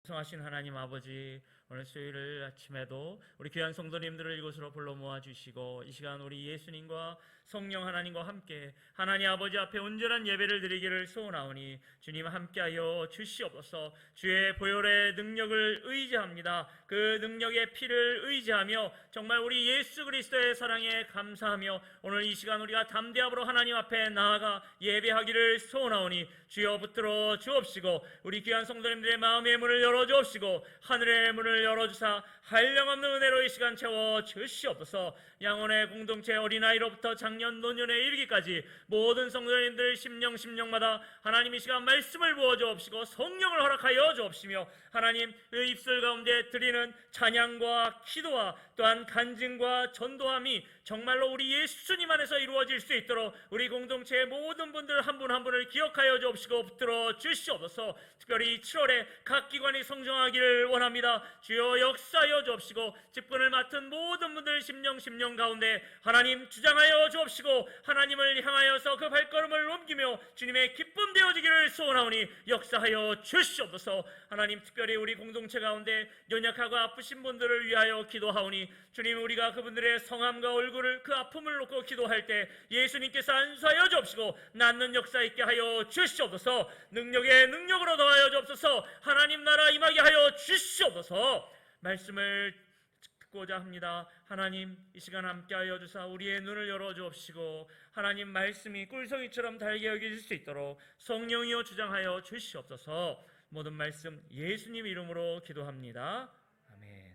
성하신 하나님 아버지, 오늘 수요일 아침에도 우리 귀한 성도님들을 이곳으로 불러 모아주시고 이 시간 우리 예수님과 성령 하나님과 함께 하나님 아버지 앞에 온전한 예배를 드리기를 소원하오니 주님 함께하여 주시옵소서. 주의 보혈의 능력을 의지합니다. 그 능력의 피를 의지하며 정말 우리 예수 그리스도의 사랑에 감사하며 오늘 이 시간 우리가 담대함으로 하나님 앞에 나아가 예배하기를 소원하오니 주여 붙들어 주옵시고 우리 귀한 성도님들의 마음의 문을 열어주옵시고 하늘의 문을 열어주사 한량없는 은혜로 이 시간 채워주시옵소서. 양원의 공동체 어린아이로부터 작년 노년에 이르기까지 모든 성도님들 심령마다 하나님 이 시간 말씀을 부어주옵시고 성령을 허락하여 주옵시며 하나님 그 입술 가운데 드리는 찬양과 기도와 또한 간증과 전도함이 정말로 우리 예수님 안에서 이루어질 수 있도록 우리 공동체의 모든 분들 한 분 한 분을 기억하여 주옵시고 붙들어 주시옵소서. 특별히 7월에 각 기관이 성장하기를 원합니다. 주여 역사하여 주옵시고 직분을 맡은 모든 분들 심령 가운데 하나님 주장하여 주옵시고 하나님을 향하여서 그 발걸음을 옮기며 주님의 기쁨 되어지기를 소원하오니 역사하여 주시옵소서. 하나님 특별히 우리 공동체 가운데 연약하고 아프신 분들을 위하여 기도하오니 주님 우리가 그분들의 성함과 얼굴을 그 아픔을 놓고 기도할 때 예수님께서 안수하여 주옵시고 낫는 역사 있게 하여 주시옵소서. 능력의 능력으로 더하여 주옵소서. 하나님 나라 임하게 하여 주시옵소서. 말씀을 듣고자 합니다. 하나님 이 시간 함께하여 주사 우리의 눈을 열어주옵시고 하나님 말씀이 꿀성이처럼 달게 여겨질 수 있도록 성령이여 주장하여 주시옵소서. 모든 말씀 예수님 이름으로 기도합니다. 아멘.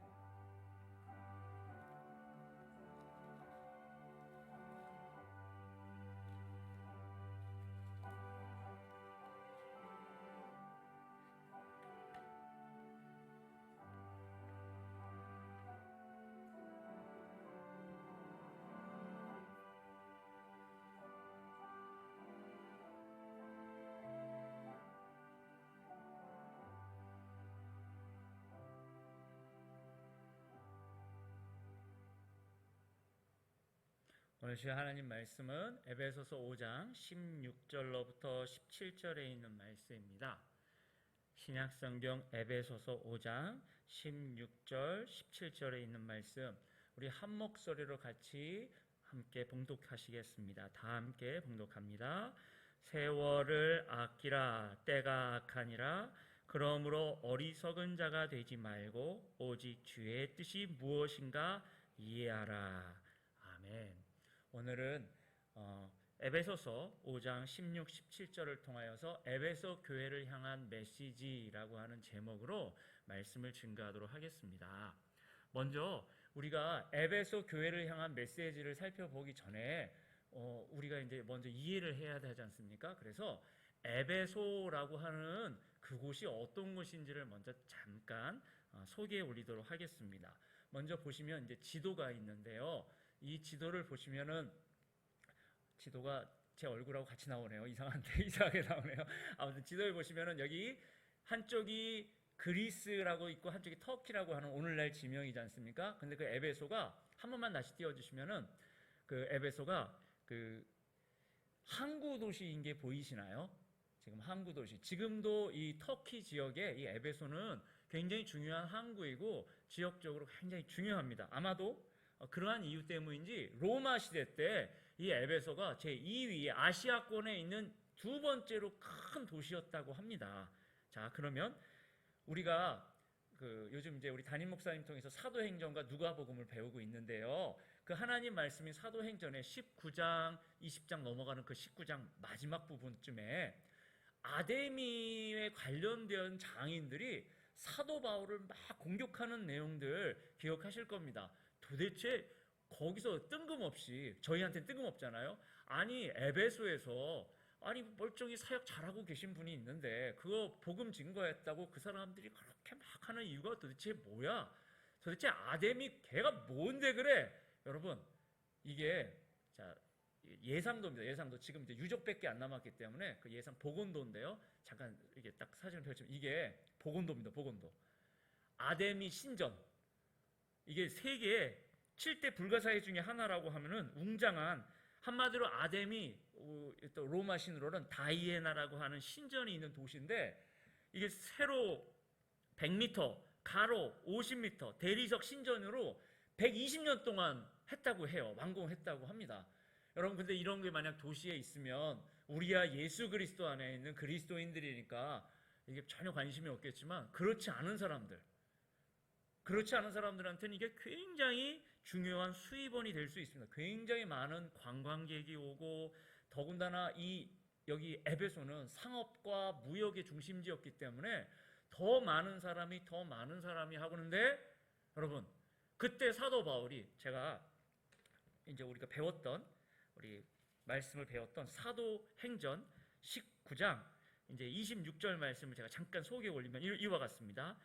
오늘 주의 하나님 말씀은 에베소서 5장 16절로부터 17절에 있는 말씀입니다. 신약성경 에베소서 5장 16절 17절에 있는 말씀 우리 한 목소리로 같이 함께 봉독하시겠습니다. 다 함께 봉독합니다. 세월을 아끼라 때가 악하니라. 그러므로 어리석은 자가 되지 말고 오직 주의 뜻이 무엇인가 이해하라. 아멘. 오늘은 에베소서 5장 16, 17절을 통하여서 에베소 교회를 향한 메시지라고 하는 제목으로 말씀을 증거하도록 하겠습니다. 먼저 우리가 에베소 교회를 향한 메시지를 살펴보기 전에 우리가 이제 먼저 이해를 해야 되지 않습니까? 그래서 에베소라고 하는 그곳이 어떤 곳인지를 먼저 잠깐 소개해 올리도록 하겠습니다. 먼저 보시면 이제 지도가 있는데요. 이 지도를 보시면은 지도가 제 얼굴하고 같이 나오네요. 이상하게 나오네요. 아무튼 지도를 보시면은 여기 한쪽이 그리스라고 있고 한쪽이 터키라고 하는 오늘날 지명이지 않습니까? 근데 그 에베소가 한 번만 다시 띄워주시면은 그 에베소가 그 항구 도시인 게 보이시나요? 지금 항구 도시. 지금도 이 터키 지역에 이 에베소는 굉장히 중요한 항구이고 지역적으로 굉장히 중요합니다. 아마도 그러한 이유 때문인지 로마 시대 때 이 에베소가 제2위 아시아권에 있는 두 번째로 큰 도시였다고 합니다. 자, 그러면 우리가 요즘 이제 우리 담임 목사님 통해서 사도행전과 누가복음을 배우고 있는데요. 그 하나님 말씀인 사도행전의 19장, 20장 넘어가는 그 19장 마지막 부분쯤에 아데미에 관련된 장인들이 사도 바울을 막 공격하는 내용들 기억하실 겁니다. 도대체 거기서 뜬금없이 저희한테는 뜬금없잖아요. 아니 에베소에서 아니 멀쩡히 사역 잘하고 계신 분이 있는데 그거 복음 증거했다고 그 사람들이 그렇게 막 하는 이유가 도대체 뭐야? 도대체 아데미 걔가 뭔데 그래? 여러분 이게 자 예상도입니다. 예상도 지금 이제 유적밖에 안 남았기 때문에 그 예상 복원도인데요. 잠깐 이게 딱 사진을 펼치면 이게 복원도입니다. 복원도. 아데미 신전 이게 세계에 7대 불가사의 중에 하나라고 하면은 웅장한 한마디로 아데미 또 로마 신으로는 다이애나라고 하는 신전이 있는 도시인데 이게 새로 100m, 가로 50m, 대리석 신전으로 120년 동안 했다고 해요. 완공했다고 합니다. 여러분, 근데 이런 게 만약 도시에 있으면 우리야 예수 그리스도 안에 있는 그리스도인들이니까 이게 전혀 관심이 없겠지만, 그렇지 않은 사람들한테는 이게 굉장히 중요한 수입원이 될 수 있습니다. 굉장히 많은 관광객이 오고, 더군다나 여기 에베소는 상업과 무역의 중심지였기 때문에 더 많은 사람이 하고, 있는데 여러분, 그때 사도 바울이, 제가 이제 우리가 우리 말씀을 배웠던 사도행전 19장 이제 26절 말씀을 제가 잠깐 소개해 올리면 이와 같습니다.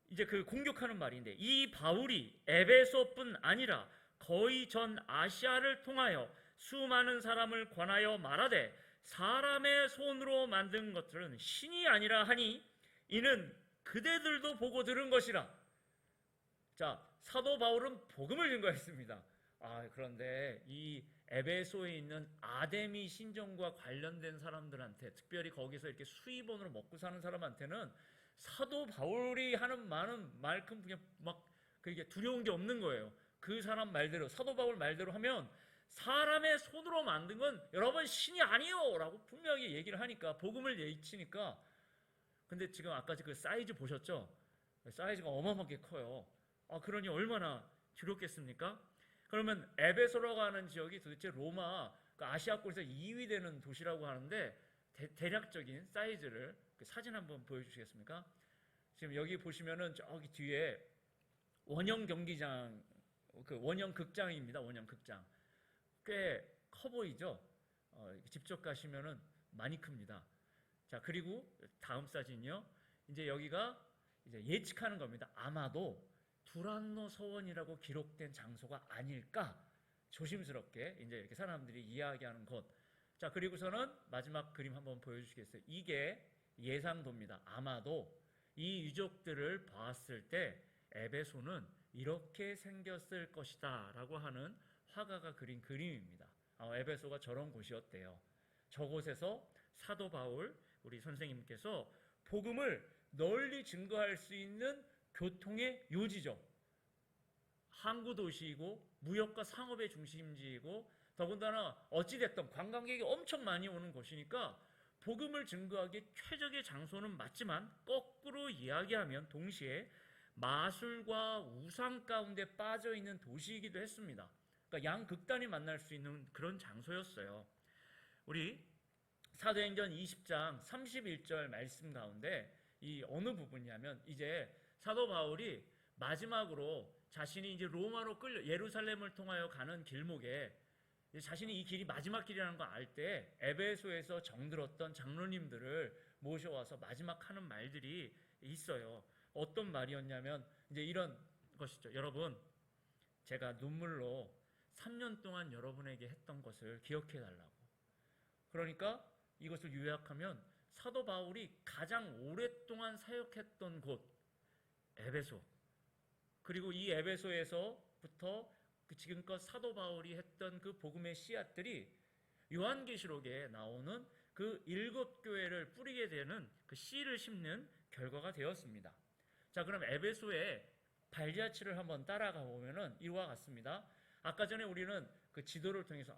이제 그 공격하는 말인데, 이 바울이 에베소뿐 아니라 거의 전 아시아를 통하여 수많은 사람을 권하여 말하되, 사람의 손으로 만든 것들은 신이 아니라 하니 이는 그대들도 보고 들은 것이라. 자, 사도 바울은 복음을 증거했습니다. 그런데 이 에베소에 있는 아데미 신전과 관련된 사람들한테, 특별히 거기서 이렇게 수입원으로 먹고 사는 사람한테는 사도 바울이 하는 말만큼 그냥 막 그게 두려운 게 없는 거예요. 그 사람 말대로, 사도 바울 말대로 하면 사람의 손으로 만든 건 여러분 신이 아니요 라고 분명히 얘기를 하니까, 복음을 예치니까. 근데 지금 아까 그 사이즈 보셨죠? 사이즈가 어마어마하게 커요. 그러니 얼마나 두렵겠습니까? 그러면 에베소라고 하는 지역이 도대체 로마, 아시아권에서 2위 되는 도시라고 하는데, 대략적인 사이즈를 사진 한번 보여주시겠습니까? 지금 여기 보시면은 저기 뒤에 원형 경기장, 원형 극장입니다. 원형 극장. 꽤 커 보이죠? 직접 가시면은 많이 큽니다. 자, 그리고 다음 사진이요. 이제 여기가 이제 예측하는 겁니다. 아마도 두란노 서원이라고 기록된 장소가 아닐까, 조심스럽게 이제 이렇게 사람들이 이야기하는 곳. 자, 그리고서는 마지막 그림 한번 보여주시겠어요? 이게 예상도입니다. 아마도 이 유적들을 봤을 때 에베소는 이렇게 생겼을 것이다 라고 하는 화가가 그린 그림입니다. 에베소가 저런 곳이었대요. 저곳에서 사도 바울, 우리 선생님께서 복음을 널리 증거할 수 있는 교통의 요지죠. 항구 도시이고 무역과 상업의 중심지이고, 더군다나 어찌됐든 관광객이 엄청 많이 오는 곳이니까 복음을 증거하기에 최적의 장소는 맞지만, 거꾸로 이야기하면 동시에 마술과 우상 가운데 빠져있는 도시이기도 했습니다. 그러니까 양극단이 만날 수 있는 그런 장소였어요. 우리 사도행전 20장 31절 말씀 가운데 이 어느 부분이냐면, 이제 사도 바울이 마지막으로 자신이 이제 로마로 예루살렘을 통하여 가는 길목에, 자신이 이 길이 마지막 길이라는 걸 알 때 에베소에서 정들었던 장로님들을 모셔와서 마지막 하는 말들이 있어요. 어떤 말이었냐면 이제 이런 것이죠. 여러분, 제가 눈물로 3년 동안 여러분에게 했던 것을 기억해 달라고. 그러니까 이것을 요약하면 사도 바울이 가장 오랫동안 사역했던 곳, 에베소. 그리고 이 에베소에서부터 지금껏 사도 바울이 했던 그 복음의 씨앗들이 요한계시록에 나오는 그 7교회를 뿌리게 되는 그 씨를 심는 결과가 되었습니다. 자, 그럼 에베소의 발자취를 한번 따라가 보면은 이와 같습니다. 아까 전에 우리는 그 지도를 통해서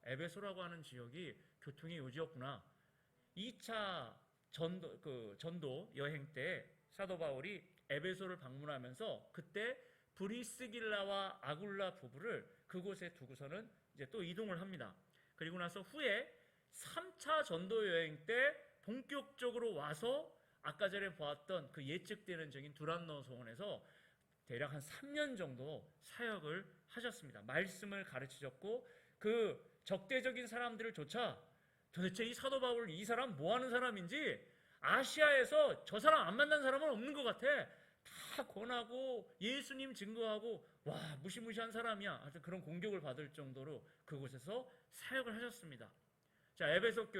에베소라고 하는 지역이 교통의 요지였구나. 2차 전도 여행 때 사도 바울이 에베소를 방문하면서 그때 브리스길라와 아굴라 부부를 그곳에 두고서는 이제 또 이동을 합니다. 그리고 나서 후에 3차 전도 여행 때 본격적으로 와서 아까 전에 보았던 그 예측되는 적인 두란노 소원에서 대략 한 3년 정도 사역을 하셨습니다. 말씀을 가르치셨고, 그 적대적인 사람들을 조차 도대체 이 사도 바울, 이 사람 뭐 하는 사람인지, 아시아에서 저 사람 안 만난 사람은 없는 것 같아, 다 권하고 예수님 증거하고, 와, 무시무시한 사람이야, 하여튼 그런 공격을 받을 정도로 그곳에서 사역을 하셨습니다. 자, 에베소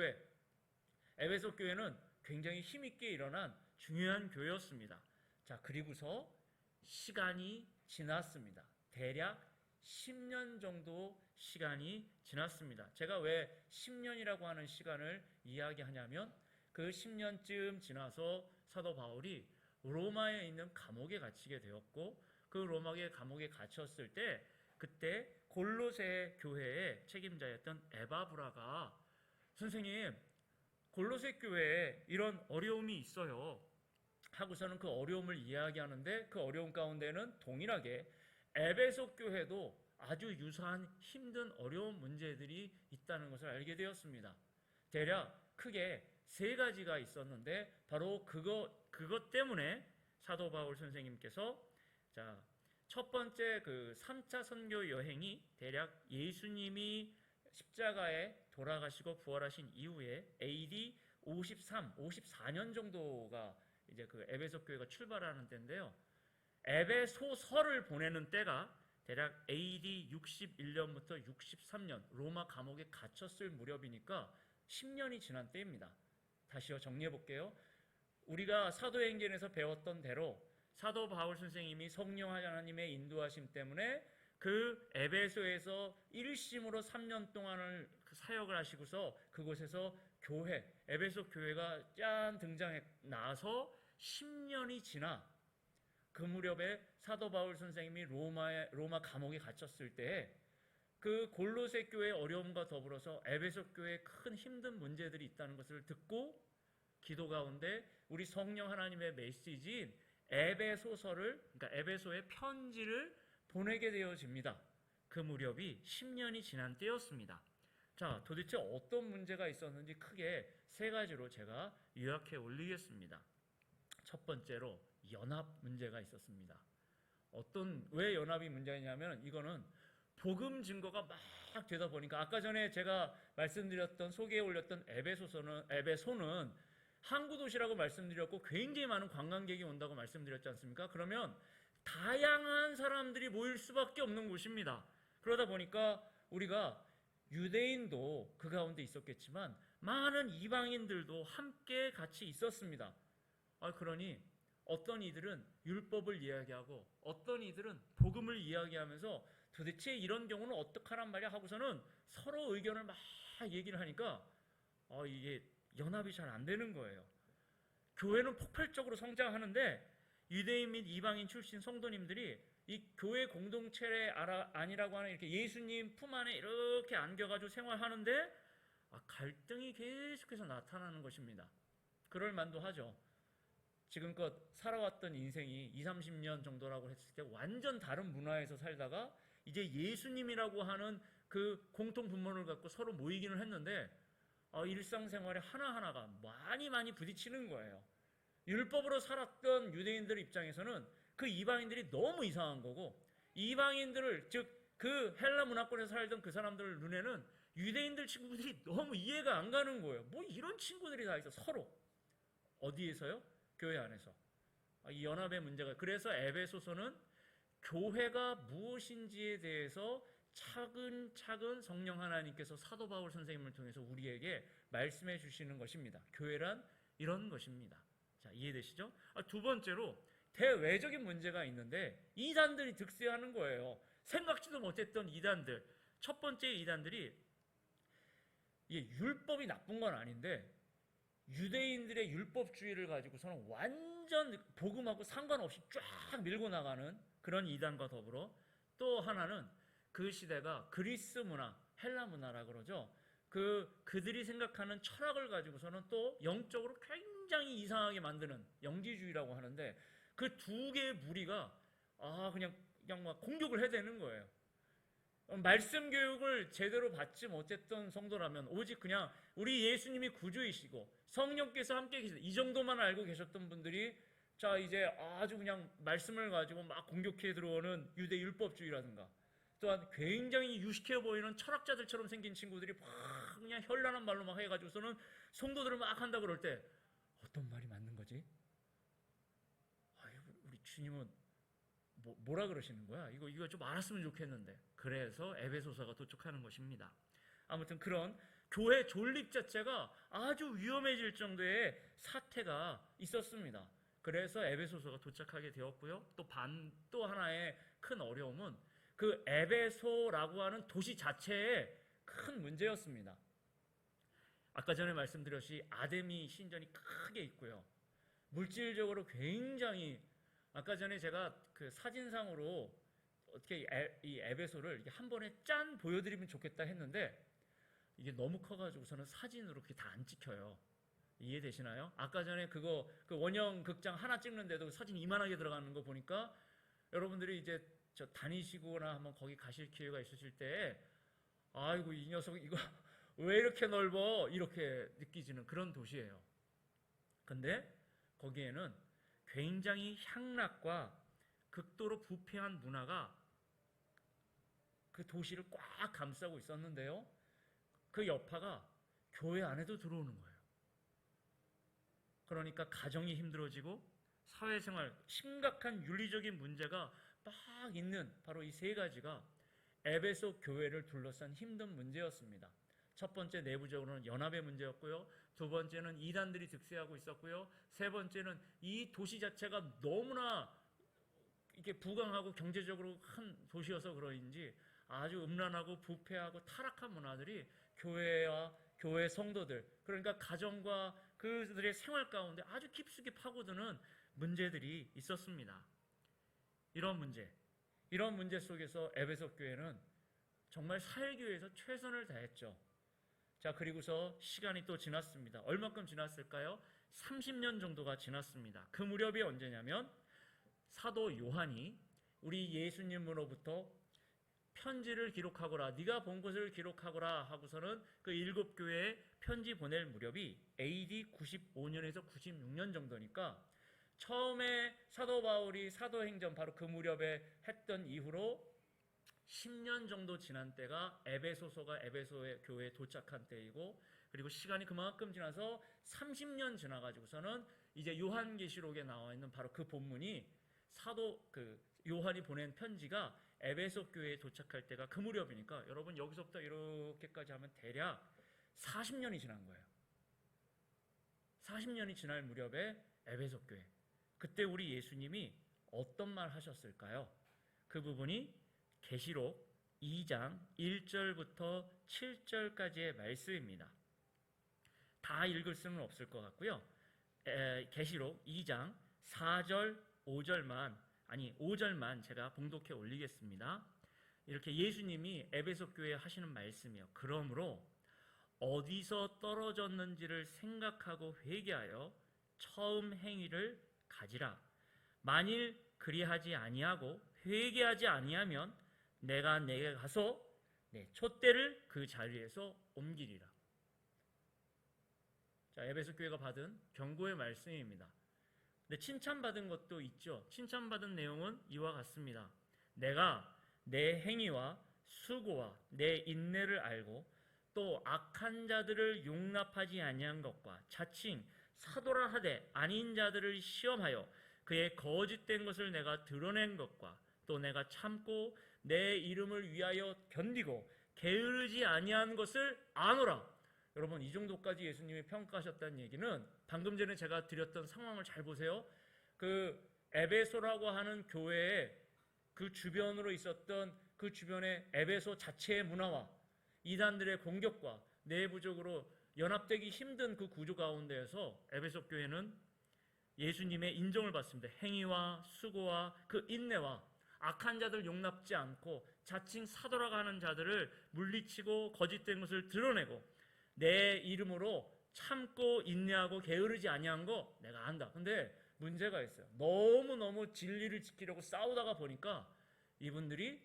교회는 굉장히 힘있게 일어난 중요한 교회였습니다. 자, 그리고서 시간이 지났습니다. 대략 10년 정도 시간이 지났습니다. 제가 왜 10년이라고 하는 시간을 이야기하냐면, 그 10년쯤 지나서 사도 바울이 로마에 있는 감옥에 갇히게 되었고, 그 로마의 감옥에 갇혔을 때 그때 골로새 교회의 책임자였던 에바브라가 선생님, 골로새 교회에 이런 어려움이 있어요 하고서는 그 어려움을 이야기하는데, 그 어려움 가운데는 동일하게 에베소 교회도 아주 유사한 힘든 어려운 문제들이 있다는 것을 알게 되었습니다. 대략 크게 세 가지가 있었는데, 바로 그것 때문에 사도 바울 선생님께서 첫 번째 그 3차 선교 여행이 대략 예수님이 십자가에 돌아가시고 부활하신 이후에 AD 54년 정도가 이제 그 에베소 교회가 출발하는 때인데요. 에베소서를 보내는 때가 대략 AD 61년부터 63년 로마 감옥에 갇혔을 무렵이니까 10년이 지난 때입니다. 다시요, 정리해 볼게요. 우리가 사도행전에서 배웠던 대로 사도 바울 선생님이 성령 하나님의 인도하심 때문에 그 에베소에서 일심으로 3년 동안을 사역을 하시고서 그곳에서 교회, 에베소 교회가 짠 등장해 나서 10년이 지나 그 무렵에 사도 바울 선생님이 로마 감옥에 갇혔을 때 그 골로새 교회의 어려움과 더불어서 에베소 교회에 큰 힘든 문제들이 있다는 것을 듣고 기도 가운데 우리 성령 하나님의 메시지인 에베소서를, 그러니까 에베소의 편지를 보내게 되어집니다. 그 무렵이 10년이 지난 때였습니다. 자, 도대체 어떤 문제가 있었는지 크게 세 가지로 제가 요약해 올리겠습니다. 첫 번째로 연합 문제가 있었습니다. 왜 연합이 문제냐면, 이거는 복음 증거가 막 되다 보니까, 아까 전에 제가 말씀드렸던 소개해 올렸던 에베소는 항구 도시라고 말씀드렸고 굉장히 많은 관광객이 온다고 말씀드렸지 않습니까? 그러면 다양한 사람들이 모일 수밖에 없는 곳입니다. 그러다 보니까 우리가 유대인도 그 가운데 있었겠지만 많은 이방인들도 함께 같이 있었습니다. 그러니 어떤 이들은 율법을 이야기하고 어떤 이들은 복음을 이야기하면서 도대체 이런 경우는 어떡하란 말이야 하고서는 서로 의견을 막 얘기를 하니까 이게 연합이 잘 안 되는 거예요. 교회는 폭발적으로 성장하는데 유대인 및 이방인 출신 성도님들이 이 교회 공동체 아니라고 하는 이렇게 예수님 품 안에 이렇게 안겨가지고 생활하는데 갈등이 계속해서 나타나는 것입니다. 그럴 만도 하죠. 지금껏 살아왔던 인생이 20, 30년 정도라고 했을 때 완전 다른 문화에서 살다가 이제 예수님이라고 하는 그 공통 분모를 갖고 서로 모이기는 했는데 일상생활에 하나하나가 많이 부딪히는 거예요. 율법으로 살았던 유대인들 입장에서는 그 이방인들이 너무 이상한 거고, 이방인들을, 즉 그 헬라 문화권에서 살던 그 사람들 눈에는 유대인들 친구들이 너무 이해가 안 가는 거예요. 뭐 이런 친구들이 다 있어. 서로. 어디에서요? 교회 안에서. 이 연합의 문제가. 그래서 에베소서는 교회가 무엇인지에 대해서 차근차근 성령 하나님께서 사도 바울 선생님을 통해서 우리에게 말씀해 주시는 것입니다. 교회란 이런 것입니다. 자, 이해되시죠? 두 번째로 대외적인 문제가 있는데 이단들이 득세하는 거예요. 생각지도 못했던 이단들. 첫 번째 이단들이, 이게 율법이 나쁜 건 아닌데 유대인들의 율법주의를 가지고서는 완전 복음하고 상관없이 쫙 밀고 나가는 그런 이단과 더불어, 또 하나는 그 시대가 그리스 문화, 헬라 문화라 그러죠. 그들이 생각하는 철학을 가지고서는 또 영적으로 굉장히 이상하게 만드는 영지주의라고 하는데, 그 두 개의 무리가 그냥 막 공격을 해대는 거예요. 말씀 교육을 제대로 받지 못했던 성도라면 오직 그냥 우리 예수님이 구주이시고 성령께서 함께 계시다 이 정도만 알고 계셨던 분들이 자 이제 아주 그냥 말씀을 가지고 막 공격해 들어오는 유대 율법주의라든가, 또한 굉장히 유식해 보이는 철학자들처럼 생긴 친구들이 막 그냥 현란한 말로 막 해가지고서는 성도들을 막 한다 그럴 때 어떤 말이 맞는 거지? 우리 주님은 뭐라 그러시는 거야? 이거 좀 알았으면 좋겠는데. 그래서 에베소서가 도착하는 것입니다. 아무튼 그런 교회 존립 자체가 아주 위험해질 정도의 사태가 있었습니다. 그래서 에베소서가 도착하게 되었고요. 또 하나의 큰 어려움은 그 에베소라고 하는 도시 자체의 큰 문제였습니다. 아까 전에 말씀드렸듯이 아데미 신전이 크게 있고요. 물질적으로 굉장히, 아까 전에 제가 그 사진상으로 어떻게 이 에베소를 이렇게 한 번에 짠 보여드리면 좋겠다 했는데 이게 너무 커가지고서는 사진으로 그게 다 안 찍혀요. 이해되시나요? 아까 전에 그 원형 극장 하나 찍는데도 사진 이만하게 들어가는 거 보니까 여러분들이 이제 저 다니시거나 한번 거기 가실 기회가 있으실 때 아이고 이 녀석 이거 왜 이렇게 넓어? 이렇게 느끼지는 그런 도시예요. 근데 거기에는 굉장히 향락과 극도로 부패한 문화가 그 도시를 꽉 감싸고 있었는데요. 그 여파가 교회 안에도 들어오는 거예요. 그러니까 가정이 힘들어지고 사회생활, 심각한 윤리적인 문제가 막 있는 바로 이 세 가지가 에베소 교회를 둘러싼 힘든 문제였습니다. 첫 번째 내부적으로는 연합의 문제였고요. 두 번째는 이단들이 득세하고 있었고요. 세 번째는 이 도시 자체가 너무나 이게 부강하고 경제적으로 큰 도시여서 그런지 아주 음란하고 부패하고 타락한 문화들이 교회와 교회 성도들, 그러니까 가정과 그들의 생활 가운데 아주 깊숙이 파고드는 문제들이 있었습니다. 이런 문제 속에서 에베소 교회는 정말 사회교회에서 최선을 다했죠. 자, 그리고서 시간이 또 지났습니다. 얼마큼 지났을까요? 30년 정도가 지났습니다. 그 무렵이 언제냐면 사도 요한이 우리 예수님으로부터 편지를 기록하거라, 네가 본 것을 기록하거라 하고서는 그 7교회에 편지 보낼 무렵이 AD 95년에서 96년 정도니까 처음에 사도 바울이 사도행전 바로 그 무렵에 했던 이후로 10년 정도 지난 때가 에베소서가 에베소의 교회에 도착한 때이고, 그리고 시간이 그만큼 지나서 30년 지나가지고서는 이제 요한계시록에 나와 있는 바로 그 본문이 사도 요한이 보낸 편지가 에베소 교회에 도착할 때가 그 무렵이니까 여러분 여기서부터 이렇게까지 하면 대략 40년이 지난 거예요. 40년이 지날 무렵에 에베소 교회, 그때 우리 예수님이 어떤 말 하셨을까요? 그 부분이 계시록 2장 1절부터 7절까지의 말씀입니다. 다 읽을 수는 없을 것 같고요. 계시록 2장 4절 5절만 제가 봉독해 올리겠습니다. 이렇게 예수님이 에베소 교회에 하시는 말씀이요. 그러므로 어디서 떨어졌는지를 생각하고 회개하여 처음 행위를 가지라. 만일 그리하지 아니하고 회개하지 아니하면 내가 내게 가서 내 촛대를 그 자리에서 옮기리라. 자, 에베소 교회가 받은 경고의 말씀입니다. 근데 칭찬받은 것도 있죠. 칭찬받은 내용은 이와 같습니다. 내가 내 행위와 수고와 내 인내를 알고 또 악한 자들을 용납하지 아니한 것과 자칭 사도라 하되 아닌 자들을 시험하여 그의 거짓된 것을 내가 드러낸 것과 또 내가 참고 내 이름을 위하여 견디고 게으르지 아니한 것을 아노라. 여러분, 이 정도까지 예수님이 평가하셨다는 얘기는 방금 전에 제가 드렸던 상황을 잘 보세요. 그 에베소라고 하는 교회의 그 주변으로 있었던 그 주변의 에베소 자체의 문화와 이단들의 공격과 내부적으로 연합되기 힘든 그 구조 가운데에서 에베소 교회는 예수님의 인정을 받습니다. 행위와 수고와 그 인내와 악한 자들 용납지 않고 자칭 사도라고 하는 자들을 물리치고 거짓된 것을 드러내고 내 이름으로 참고 인내하고 게으르지 아니한 거 내가 안다. 근데 문제가 있어요. 너무너무 진리를 지키려고 싸우다가 보니까 이분들이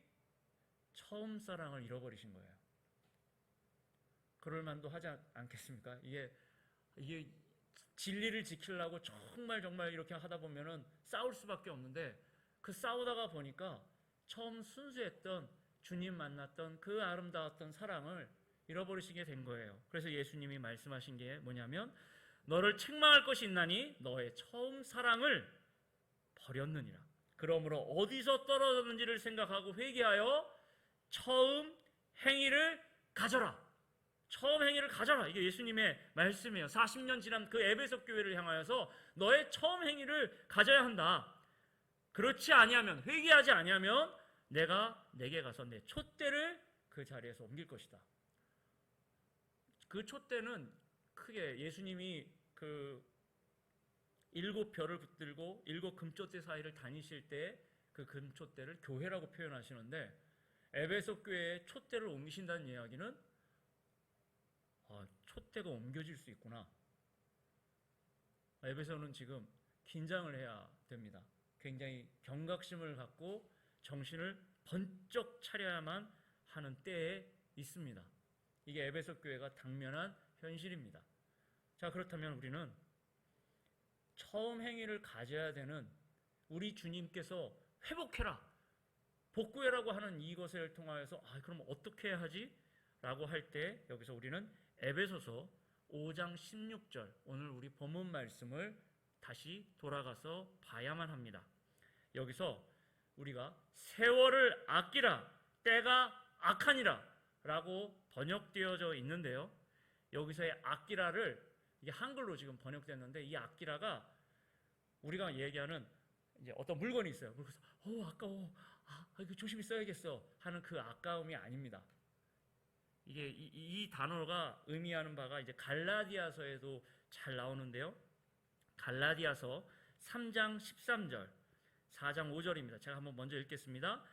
처음 사랑을 잃어버리신 거예요. 그럴 만도 하지 않겠습니까? 이게 진리를 지키려고 정말 이렇게 하다 보면은 싸울 수밖에 없는데 그 싸우다가 보니까 처음 순수했던 주님 만났던 그 아름다웠던 사랑을 잃어버리시게 된 거예요. 그래서 예수님이 말씀하신 게 뭐냐면 너를 책망할 것이 있나니 너의 처음 사랑을 버렸느니라. 그러므로 어디서 떨어졌는지를 생각하고 회개하여 처음 행위를 가져라. 처음 행위를 가져라. 이게 예수님의 말씀이에요. 40년 지난 그 에베소 교회를 향하여서 너의 처음 행위를 가져야 한다. 그렇지 아니하면, 회개하지 아니하면 내가 내게 가서 내 촛대를 그 자리에서 옮길 것이다. 그 촛대는 크게 예수님이 그 7 별을 붙들고 7 금촛대 사이를 다니실 때 그 금촛대를 교회라고 표현하시는데, 에베소 교회에 촛대를 옮기신다는 이야기는 촛대가 옮겨질 수 있구나. 에베소는 지금 긴장을 해야 됩니다. 굉장히 경각심을 갖고 정신을 번쩍 차려야만 하는 때에 있습니다. 이게 에베소 교회가 당면한 현실입니다. 자, 그렇다면 우리는 처음 행위를 가져야 되는 우리 주님께서 회복해라, 복구해라고 하는 이것을 통하여서 그럼 어떻게 해야 하지? 라고 할 때 여기서 우리는 에베소서 5장 16절, 오늘 우리 본문 말씀을 다시 돌아가서 봐야만 합니다. 여기서 우리가 세월을 아끼라, 때가 악하니라 라고 번역되어져 있는데요, 여기서의 아끼라를, 이게 한글로 지금 번역됐는데, 이 아끼라가 우리가 얘기하는 이제 어떤 물건이 있어요. 그래서 아까워, 이거 조심히 써야겠어 하는 그 아까움이 아닙니다. 이게 이 단어가 의미하는 바가 이제 갈라디아서에도 잘 나오는데요, 갈라디아서 3장 13절, 4장 5절입니다. 제가 한번 먼저 읽겠습니다.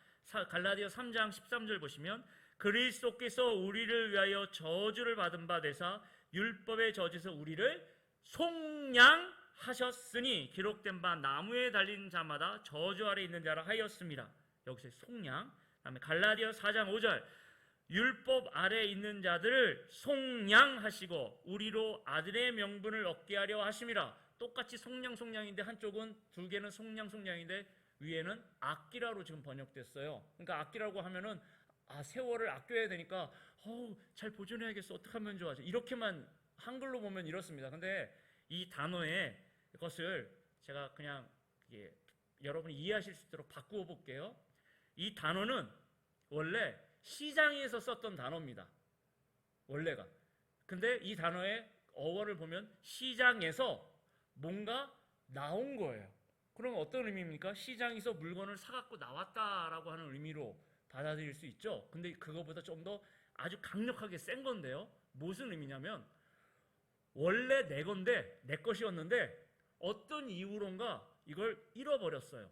갈라디아 3장 13절 보시면, 그리스도께서 우리를 위하여 저주를 받은 바 되사 율법의 저주에서 우리를 속량하셨으니 기록된 바 나무에 달린 자마다 저주 아래 있는 자라 하였습니다. 여기서 속량. 그다음에 갈라디아 4장 5절, 율법 아래 있는 자들을 속량하시고 우리로 아들의 명분을 얻게 하려 하심이라. 똑같이 속량인데 한쪽은, 두 개는 속량인데 위에는 아끼라로 지금 번역됐어요. 그러니까 아끼라고 하면은 세월을 아껴야 되니까 잘 보존해야겠어, 어떻게 하면 좋아지, 이렇게만 한글로 보면 이렇습니다. 근데 이 단어의 것을 제가 그냥 여러분이 이해하실 수 있도록 바꾸어 볼게요. 이 단어는 원래 시장에서 썼던 단어입니다, 원래가. 근데 이 단어의 어원을 보면 시장에서 뭔가 나온 거예요. 그럼 어떤 의미입니까? 시장에서 물건을 사갖고 나왔다라고 하는 의미로 받아들일 수 있죠. 근데 그거보다 좀 더 아주 강력하게 센 건데요, 무슨 의미냐면, 원래 내 건데, 내 것이었는데 어떤 이유론가 이걸 잃어버렸어요.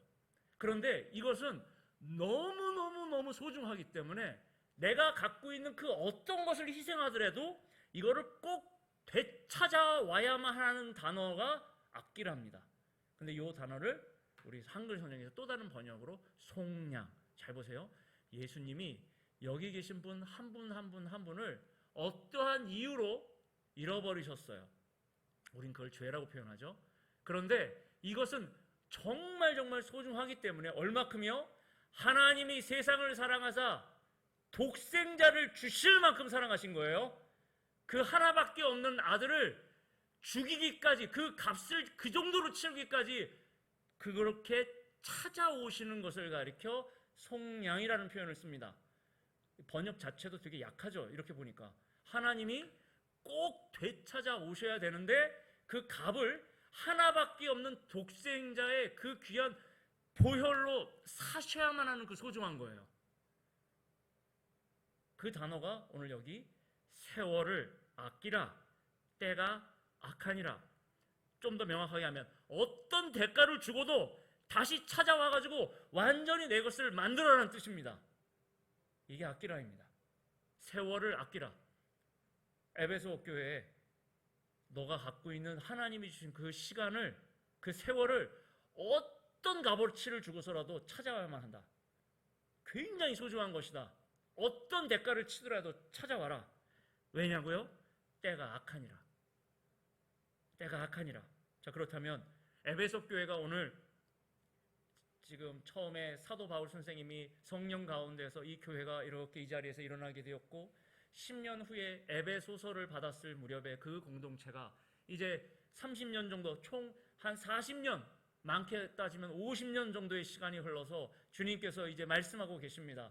그런데 이것은 너무 소중하기 때문에 내가 갖고 있는 그 어떤 것을 희생하더라도 이거를 꼭 되찾아와야만 하는 단어가 아끼랍니다. 근데 이 단어를 우리 한글 성경에서 또 다른 번역으로 속량. 잘 보세요. 예수님이 여기 계신 분 한 분 한 분을 어떠한 이유로 잃어버리셨어요. 우린 그걸 죄라고 표현하죠. 그런데 이것은 정말 소중하기 때문에, 얼마큼이요? 하나님이 세상을 사랑하사 독생자를 주실 만큼 사랑하신 거예요. 그 하나밖에 없는 아들을 죽이기까지, 그 값을 그 정도로 치르기까지 그렇게 찾아오시는 것을 가리켜 속량이라는 표현을 씁니다. 번역 자체도 되게 약하죠, 이렇게 보니까. 하나님이 꼭 되찾아오셔야 되는데 그 값을 하나밖에 없는 독생자의 그 귀한 보혈로 사셔야만 하는 그 소중한 거예요. 그 단어가 오늘 여기 세월을 아끼라, 때가 악하니라. 좀 더 명확하게 하면 어떤 대가를 주고도 다시 찾아와가지고 완전히 내 것을 만들어라는 뜻입니다. 이게 아끼라입니다. 세월을 아끼라. 에베소 교회에 너가 갖고 있는 하나님이 주신 그 시간을, 그 세월을 어떤 값어치를 주고서라도 찾아와야만 한다. 굉장히 소중한 것이다. 어떤 대가를 치더라도 찾아와라. 왜냐고요? 때가 악하니라. 때가 악하니라. 자, 그렇다면 에베소 교회가 오늘 지금 처음에 사도 바울 선생님이 성령 가운데서 이 교회가 이렇게 이 자리에서 일어나게 되었고, 10년 후에 에베소서를 받았을 무렵에 그 공동체가 이제 30년 정도, 총 한 40년, 많게 따지면 50년 정도의 시간이 흘러서 주님께서 이제 말씀하고 계십니다.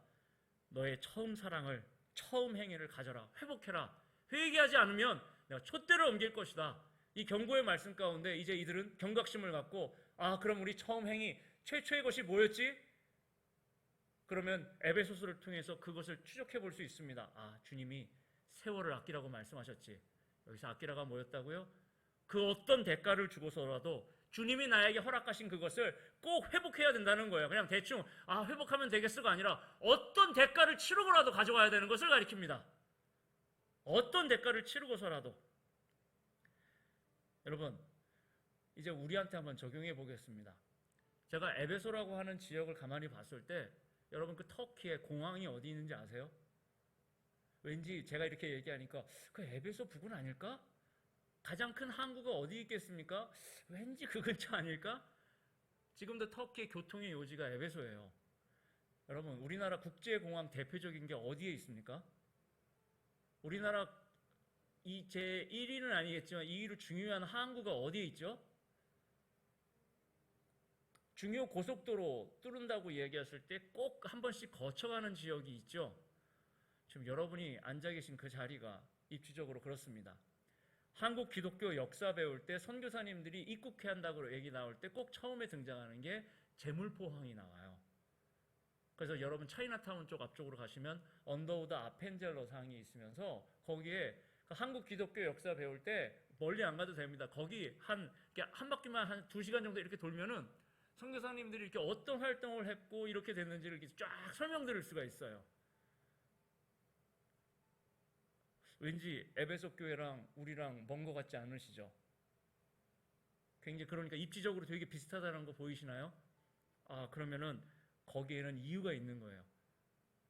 너의 처음 사랑을, 처음 행위를 가져라. 회복해라. 회개하지 않으면 내가 촛대를 옮길 것이다. 이 경고의 말씀 가운데 이제 이들은 경각심을 갖고, 그럼 우리 처음 행위, 최초의 것이 뭐였지? 그러면 에베소서를 통해서 그것을 추적해 볼 수 있습니다. 주님이 세월을 아끼라고 말씀하셨지. 여기서 아끼라가 뭐였다고요? 그 어떤 대가를 주고서라도 주님이 나에게 허락하신 그것을 꼭 회복해야 된다는 거예요. 그냥 대충 회복하면 되겠어가 아니라 어떤 대가를 치르고라도 가져와야 되는 것을 가리킵니다. 어떤 대가를 치르고서라도. 여러분, 이제 우리한테 한번 적용해 보겠습니다. 제가 에베소라고 하는 지역을 가만히 봤을 때 여러분 그 터키의 공항이 어디 있는지 아세요? 왠지 제가 이렇게 얘기하니까 그 에베소 부근 아닐까? 가장 큰 항구가 어디 있겠습니까? 왠지 그 근처 아닐까? 지금도 터키의 교통의 요지가 에베소예요. 여러분, 우리나라 국제공항 대표적인 게 어디에 있습니까? 우리나라 제 1위는 아니겠지만 2위로 중요한 항구가 어디에 있죠? 중요 고속도로 뚫는다고 이야기했을 때 꼭 한 번씩 거쳐가는 지역이 있죠. 지금 여러분이 앉아 계신 그 자리가 입지적으로 그렇습니다. 한국 기독교 역사 배울 때 선교사님들이 입국해야 한다고 얘기 나올 때 꼭 처음에 등장하는 게 제물포항이 나와요. 그래서 여러분 차이나타운 쪽 앞쪽으로 가시면 언더우드 아펜젤러 상이 있으면서 거기에 한국 기독교 역사 배울 때 멀리 안 가도 됩니다. 거기 한 바퀴만 한 2시간 정도 이렇게 돌면은 선교사님들이 이렇게 어떤 활동을 했고 이렇게 됐는지를 이렇게 쫙 설명드릴 수가 있어요. 왠지 에베소 교회랑 우리랑 먼 것 같지 않으시죠? 굉장히 그러니까 입지적으로 되게 비슷하다는 거 보이시나요? 그러면은 거기에는 이유가 있는 거예요.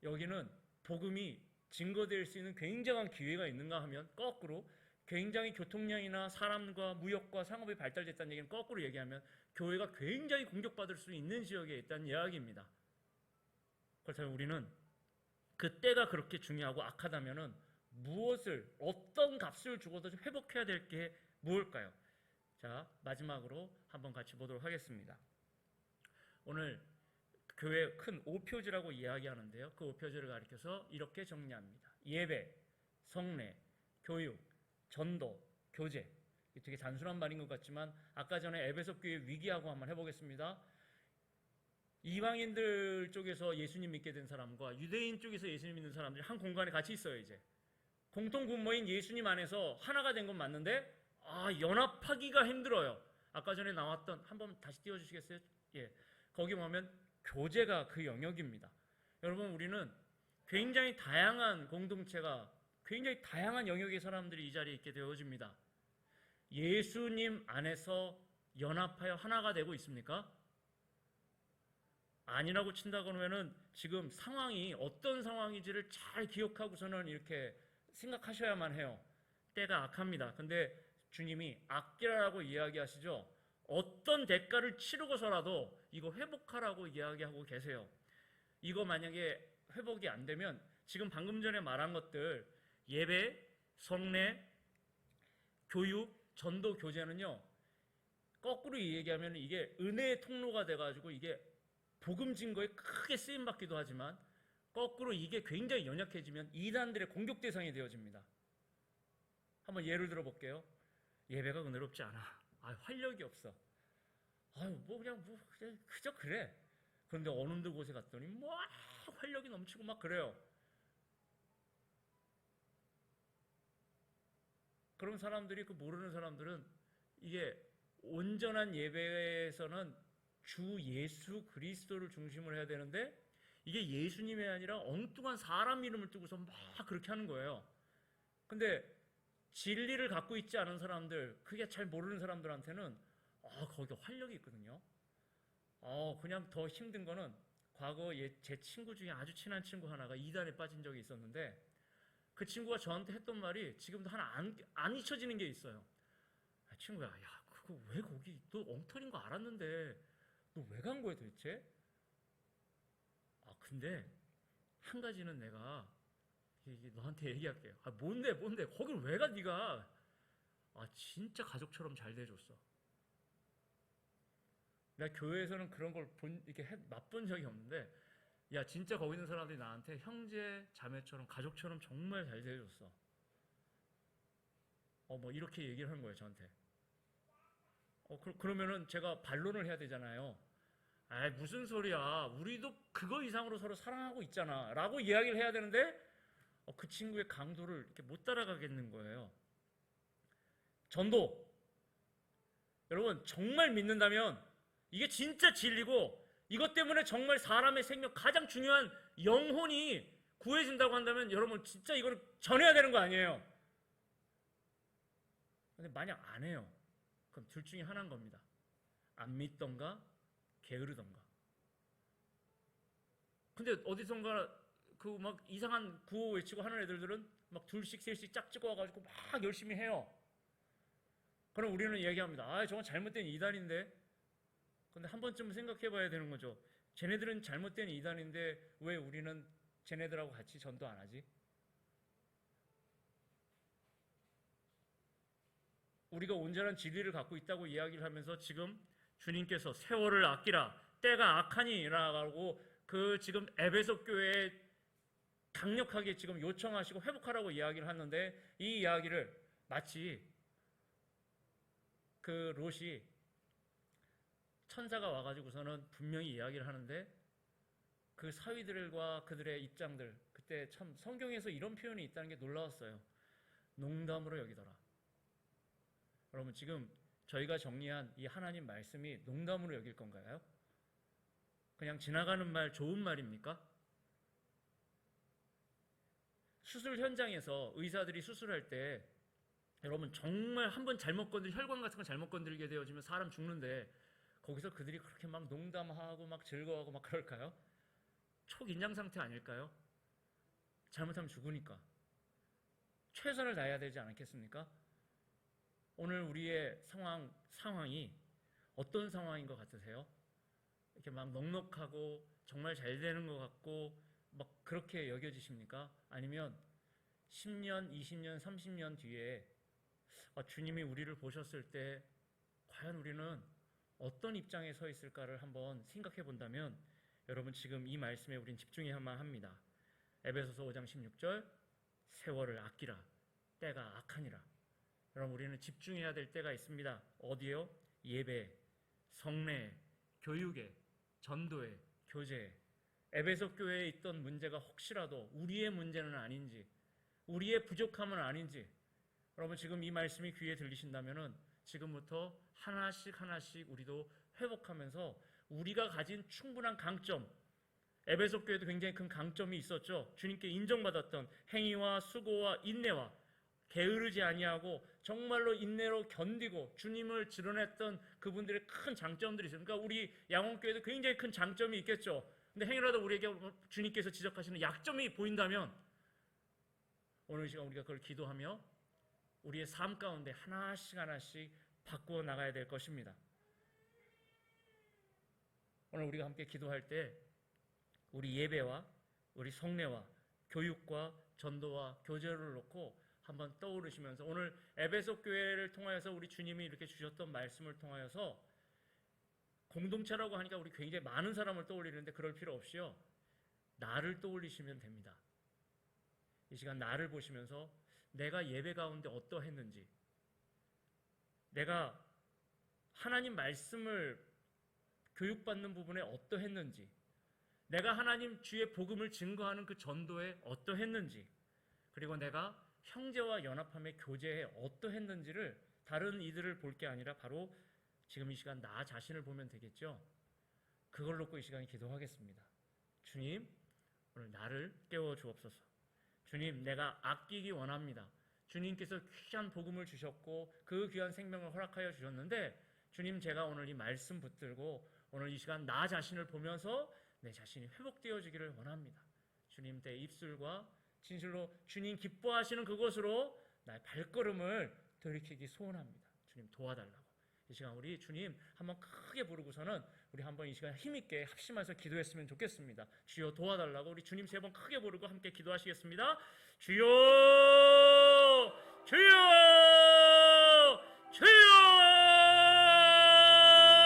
여기는 복음이 증거될 수 있는 굉장한 기회가 있는가 하면 거꾸로 굉장히 교통량이나 사람과 무역과 상업이 발달됐다는 얘기는 거꾸로 얘기하면 교회가 굉장히 공격받을 수 있는 지역에 있다는 이야기입니다. 그렇다면 우리는 그때가 그렇게 중요하고 악하다면은 어떤 값을 주고도 좀 회복해야 될 게 무엇일까요? 자, 마지막으로 한번 같이 보도록 하겠습니다. 오늘 교회 큰 5표지라고 이야기하는데요. 그 5표지를 가리켜서 이렇게 정리합니다. 예배, 성례, 교육, 전도, 교제. 되게 단순한 말인 것 같지만 아까 전에 에베소 교회 위기하고 한번 해보겠습니다. 이방인들 쪽에서 예수님 믿게 된 사람과 유대인 쪽에서 예수님 믿는 사람들이 한 공간에 같이 있어요. 이제 공통 분모인 예수님 안에서 하나가 된 건 맞는데 연합하기가 힘들어요. 아까 전에 나왔던 한번 다시 띄워주시겠어요? 예, 거기 보면 교제가 그 영역입니다. 여러분, 우리는 굉장히 다양한 공동체가 굉장히 다양한 영역의 사람들이 이 자리에 있게 되어집니다. 예수님 안에서 연합하여 하나가 되고 있습니까? 아니라고 친다고 하면은 지금 상황이 어떤 상황인지를 잘 기억하고서는 이렇게 생각하셔야만 해요. 때가 악합니다. 근데 주님이 악기라고 이야기하시죠. 어떤 대가를 치르고서라도 이거 회복하라고 이야기하고 계세요. 이거 만약에 회복이 안 되면 지금 방금 전에 말한 것들 예배, 성례, 교육, 전도, 교제는요 거꾸로 얘기하면 이게 은혜의 통로가 돼가지고 이게 복음 증거에 크게 쓰임받기도 하지만 거꾸로 이게 굉장히 연약해지면 이단들의 공격 대상이 되어집니다. 한번 예를 들어 볼게요. 예배가 은혜롭지 않아. 활력이 없어. 그냥 그저 그래. 그런데 어느 곳에 갔더니 활력이 넘치고 막 그래요. 그런 사람들이 모르는 사람들은 이게 온전한 예배에서는 주 예수 그리스도를 중심으로 해야 되는데 이게 예수님이 아니라 엉뚱한 사람 이름을 두고서 막 그렇게 하는 거예요. 근데 진리를 갖고 있지 않은 사람들, 그게 잘 모르는 사람들한테는 거기 활력이 있거든요. 그냥 더 힘든 거는 과거에 제 친구 중에 아주 친한 친구 하나가 이단에 빠진 적이 있었는데 그 친구가 저한테 했던 말이 지금도 하나 안 잊혀지는 게 있어요. 친구야, 그거 왜 거기 너 엉터리인 거 알았는데 너 왜 간 거야 도대체? 근데 한 가지는 내가 너한테 얘기할게요. 뭔데 거길 왜 가 네가? 진짜 가족처럼 잘 대해줬어. 내가 교회에서는 그런 걸 이렇게 맛본 적이 없는데 진짜 거기 있는 사람들이 나한테 형제 자매처럼 가족처럼 정말 잘 대해줬어. 이렇게 얘기를 하는 거예요 저한테. 그러면은 제가 반론을 해야 되잖아요. 무슨 소리야, 우리도 그거 이상으로 서로 사랑하고 있잖아 라고 이야기를 해야 되는데 그 친구의 강도를 이렇게 못 따라가겠는 거예요. 전도. 여러분 정말 믿는다면 이게 진짜 진리고 이것 때문에 정말 사람의 생명 가장 중요한 영혼이 구해진다고 한다면 여러분 진짜 이걸 전해야 되는 거 아니에요? 근데 만약 안 해요. 그럼 둘 중에 하나인 겁니다. 안 믿던가 게으르던가. 근데 어디선가 그 막 이상한 구호 외치고 하는 애들은 막 둘씩 셋씩 짝 찍어 와가지고 막 열심히 해요. 그럼 우리는 얘기합니다. 아, 저건 잘못된 이단인데. 근데 한 번쯤은 생각해 봐야 되는 거죠. 쟤네들은 잘못된 이단인데 왜 우리는 쟤네들하고 같이 전도 안 하지? 우리가 온전한 진리를 갖고 있다고 이야기를 하면서 지금 주님께서 세월을 아끼라 때가 악하니라고 그 지금 에베소 교회에 강력하게 지금 요청하시고 회복하라고 이야기를 하는데 이 이야기를 마치 그 롯이 천사가 와가지고서는 분명히 이야기를 하는데 그 사위들과 그들의 입장들 그때 참 성경에서 이런 표현이 있다는 게 놀라웠어요. 농담으로 여기더라. 여러분 지금 저희가 정리한 이 하나님 말씀이 농담으로 여길 건가요? 그냥 지나가는 말 좋은 말입니까? 수술 현장에서 의사들이 수술할 때 여러분 정말 한번 잘못 혈관 같은 거 잘못 건들게 되어지면 사람 죽는데 거기서 그들이 그렇게 막 농담하고 막 즐거워하고 막 그럴까요? 초긴장 상태 아닐까요? 잘못하면 죽으니까 최선을 다해야 되지 않겠습니까? 오늘 우리의 상황이 어떤 상황인 것 같으세요? 이렇게 막 넉넉하고 정말 잘 되는 것 같고 막 그렇게 여겨지십니까? 아니면 10년, 20년, 30년 뒤에 주님이 우리를 보셨을 때 과연 우리는 어떤 입장에 서 있을까를 한번 생각해 본다면 여러분 지금 이 말씀에 우린 집중해야만 합니다. 에베소서 5장 16절 세월을 아끼라 때가 악하니라. 여러분 우리는 집중해야 될 때가 있습니다. 어디요? 예배, 성례, 교육에, 전도에, 교제에. 에베소 교회에 있던 문제가 혹시라도 우리의 문제는 아닌지 우리의 부족함은 아닌지 여러분 지금 이 말씀이 귀에 들리신다면 지금부터 하나씩 우리도 회복하면서 우리가 가진 충분한 강점 에베소 교회도 굉장히 큰 강점이 있었죠. 주님께 인정받았던 행위와 수고와 인내와 게으르지 아니하고 정말로 인내로 견디고 주님을 드러냈던 그분들의 큰 장점들이 있어요. 그러니까 우리 양원교회도 굉장히 큰 장점이 있겠죠. 근데 행여라도 우리에게 주님께서 지적하시는 약점이 보인다면 오늘 시간 우리가 그걸 기도하며 우리의 삶 가운데 하나씩 바꾸어 나가야 될 것입니다. 오늘 우리가 함께 기도할 때 우리 예배와 우리 성례와 교육과 전도와 교제를 놓고 한번 떠오르시면서 오늘 에베소 교회를 통하여서 우리 주님이 이렇게 주셨던 말씀을 통하여서 공동체라고 하니까 우리 굉장히 많은 사람을 떠올리는데 그럴 필요 없이요. 나를 떠올리시면 됩니다. 이 시간 나를 보시면서 내가 예배 가운데 어떠했는지 내가 하나님 말씀을 교육받는 부분에 어떠했는지 내가 하나님 주의 복음을 증거하는 그 전도에 어떠했는지 그리고 내가 형제와 연합함의 교제에 어떠했는지를 다른 이들을 볼 게 아니라 바로 지금 이 시간 나 자신을 보면 되겠죠. 그걸 놓고 이 시간에 기도하겠습니다. 주님 오늘 나를 깨워 주옵소서. 주님 내가 아끼기 원합니다. 주님께서 귀한 복음을 주셨고 그 귀한 생명을 허락하여 주셨는데 주님 제가 오늘 이 말씀 붙들고 오늘 이 시간 나 자신을 보면서 내 자신이 회복되어지기를 원합니다. 주님 내 입술과 진실로 주님 기뻐하시는 그곳으로 나의 발걸음을 돌이키기 소원합니다. 주님 도와달라고. 이 시간 우리 주님 한번 크게 부르고서는 우리 한번 이 시간 힘있게 합심해서 기도했으면 좋겠습니다. 주여 도와달라고 우리 주님 3번 크게 부르고 함께 기도하시겠습니다. 주여 주여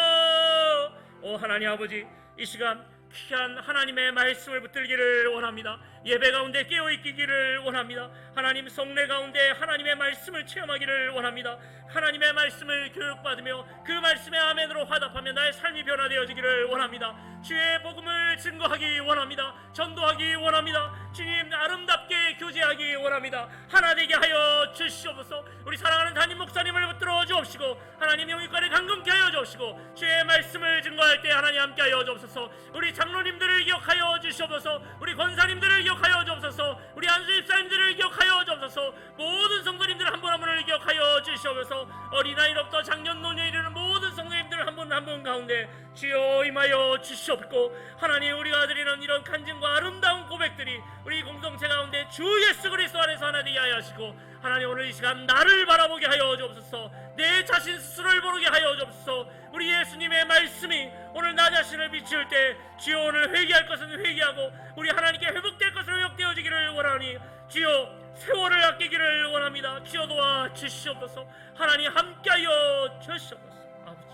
주여. 오 하나님 아버지 이 시간 귀한 하나님의 말씀을 붙들기를 원합니다. 예배 가운데 깨어있기를 원합니다. 하나님 성례 가운데 하나님의 말씀을 체험하기를 원합니다. 하나님의 말씀을 교육받으며 그 말씀의 아멘으로 화답하며 나의 삶이 변화되어지기를 원합니다. 주의 복음을 증거하기 원합니다. 전도하기 원합니다. 주님 아름답게 교제하기 원합니다. 하나 되게 하여 주시옵소서. 우리 사랑하는 담임 목사님을 붙들어 주옵시고 하나님 영육간에 강건케 하여 주옵시고 주의 말씀을 증거할 때 하나님 함께 하여 주옵소서. 우리 장로님들을 기억하여 주시옵소서. 우리 권사님들을 기억하여 주옵소서. 우리 안수집사님들을 기억하여 주옵소서. 모든 성도님들 한 분 한 분을 기억하여 주시옵소서. 어린아이로부터 장년 노년에 이르는 모든 성도님들 한 분 한 분 가운데 주여 임하여 주시옵고 하나님 우리가 드리는 이런 간증과 아름다운 고백들이 우리 공동체 가운데 주 예수 그리스도 안에서 하나 되게 하여 하시고 하나님 오늘 이 시간 나를 바라보게 하여 주옵소서. 내 자신 스스로를 보게 하여 주옵소서. 우리 예수님의 말씀이 오늘 나 자신을 비출 때 주여 오늘 회개할 것은 회개하고 우리 하나님께 회복될 것은 회복되어지기를 원하니 주여 세월을 아끼기를 원합니다. 주여 도와 주시옵소서. 하나님 함께하여 주시옵소서. 아버지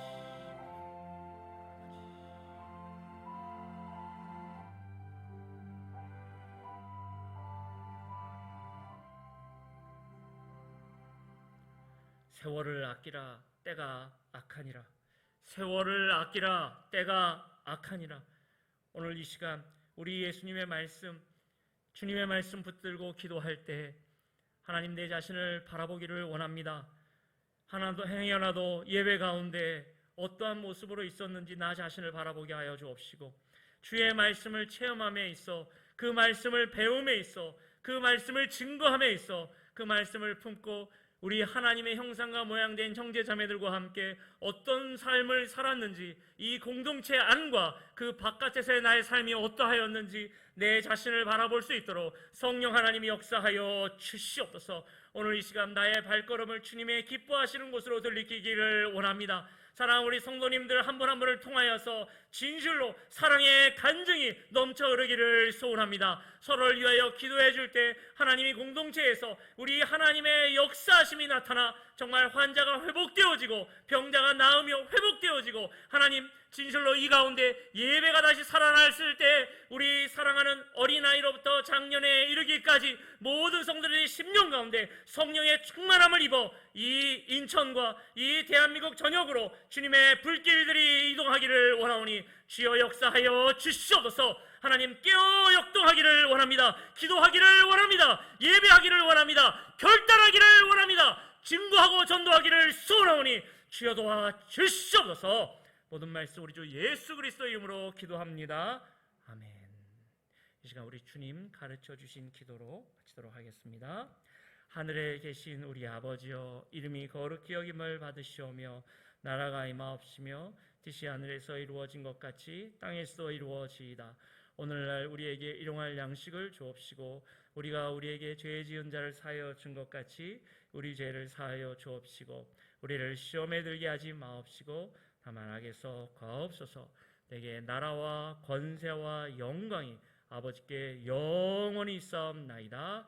세월을 아끼라 때가 악하니라. 세월을 아끼라 때가 악하니라. 오늘 이 시간 우리 예수님의 말씀 주님의 말씀 붙들고 기도할 때 하나님 내 자신을 바라보기를 원합니다. 하나도 행여나도 예배 가운데 어떠한 모습으로 있었는지 나 자신을 바라보게 하여 주옵시고 주의 말씀을 체험함에 있어 그 말씀을 배움에 있어 그 말씀을 증거함에 있어 그 말씀을 품고 우리 하나님의 형상과 모양된 형제자매들과 함께 어떤 삶을 살았는지 이 공동체 안과 그 바깥에서의 나의 삶이 어떠하였는지 내 자신을 바라볼 수 있도록 성령 하나님이 역사하여 주시옵소서. 오늘 이 시간 나의 발걸음을 주님의 기뻐하시는 곳으로 들이키기를 원합니다. 사랑하는 우리 성도님들 한 분 한 분을 통하여서 진실로 사랑의 간증이 넘쳐 흐르기를 소원합니다. 서로를 위하여 기도해 줄 때 하나님이 공동체에서 우리 하나님의 역사하심이 나타나 정말 환자가 회복되어지고 병자가 나으며 회복되어지고 하나님 진실로 이 가운데 예배가 다시 살아났을 때 우리 사랑하는 어린아이로부터 장년에 이르기까지 모든 성도들이 10년 가운데 성령의 충만함을 입어 이 인천과 이 대한민국 전역으로 주님의 불길들이 이동하기를 원하오니 주여 역사하여 주시옵소서. 하나님 깨어 역동하기를 원합니다. 기도하기를 원합니다. 예배하기를 원합니다. 결단하기를 원합니다. 증거하고 전도하기를 소원하오니 주여 도와 주시옵소서. 모든 말씀 우리 주 예수 그리스도 이름으로 기도합니다. 아멘. 이 시간 우리 주님 가르쳐 주신 기도로 마치도록 하겠습니다. 하늘에 계신 우리 아버지여 이름이 거룩히 여김을 받으시오며 나라가 임하옵시며 뜻이 하늘에서 이루어진 것 같이 땅에서 이루어지이다. 오늘날 우리에게 일용할 양식을 주옵시고 우리가 우리에게 죄 지은 자를 사하여 준 것 같이 우리 죄를 사하여 주옵시고 우리를 시험에 들게 하지 마옵시고 다만 악에서 구하옵소서. 내게 나라와 권세와 영광이 아버지께 영원히 있사옵나이다.